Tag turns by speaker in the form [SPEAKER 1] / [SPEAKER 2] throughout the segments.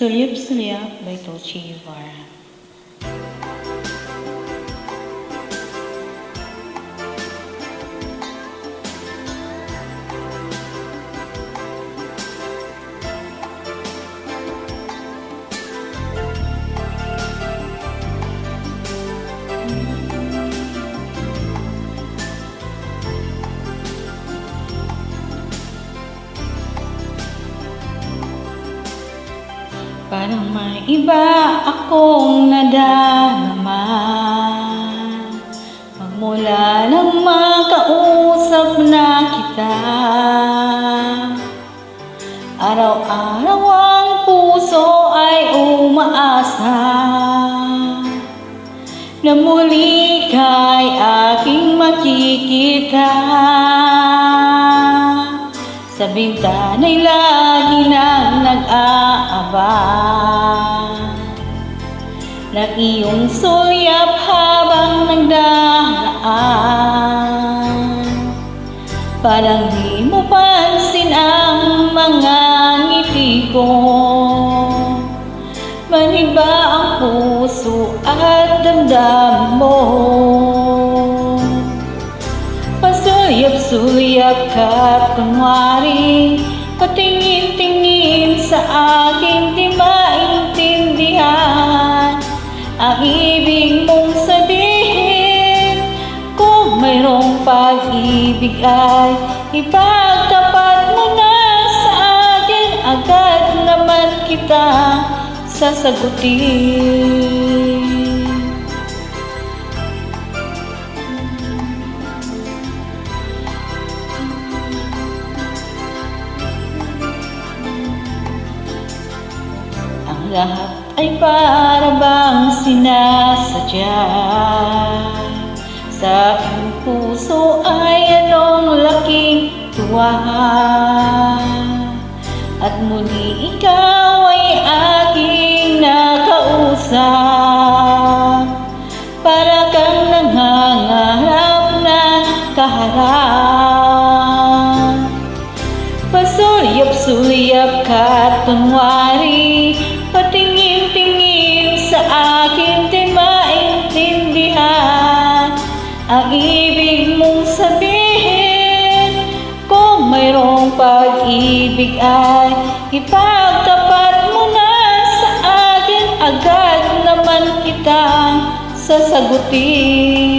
[SPEAKER 1] Sulyap-Sulyap by Tochi Guevara. Parang may iba akong nadarama magmula nang makausap na kita. Araw-araw ang puso ay umaasa na muli ka'y aking makikita. Sa bintana'y lagi nang nag-aabang ng iyong sulyap habang nagdaraan. Parang di mo pansin ang mga ngiti ko, manhid ba ang puso at damdamin mo? Pasulyap-sulyap ka't kunwari patingin-tingin sa akin, di maintindihan ang ibig mong sabihin. Kung mayroong pag-ibig ay ipagtapat mo na sa akin, agad naman kita sasagutin. Lahat ay para bang sinasadya. Sa iyong puso ay anong laking tuwa, at muli ikaw ay aking nakausap. Para kang nangangarap na kaharap. Pasulyap-sulyap ka't kunwari patingin-tingin sa akin, di maintindihan ang ibig mong sabihin. Kung mayroong pag-ibig ay ipagtapat mo na sa akin, agad naman kitang sasagutin.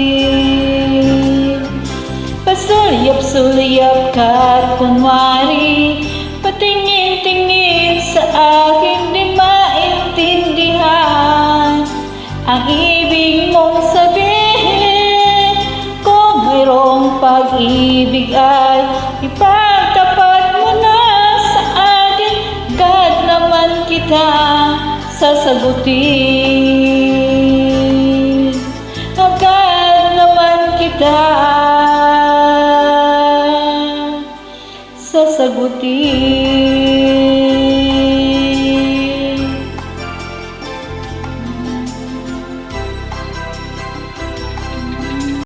[SPEAKER 1] Pasulyap-sulyap ka't kunwari patingin-tingin sa akin, di maintindihan ang ibig mong sabihin. Kung mayroong pag-ibig ay ipagtapat mo na sa akin, agad naman kita sasagutin. Agad naman kita sasagutin.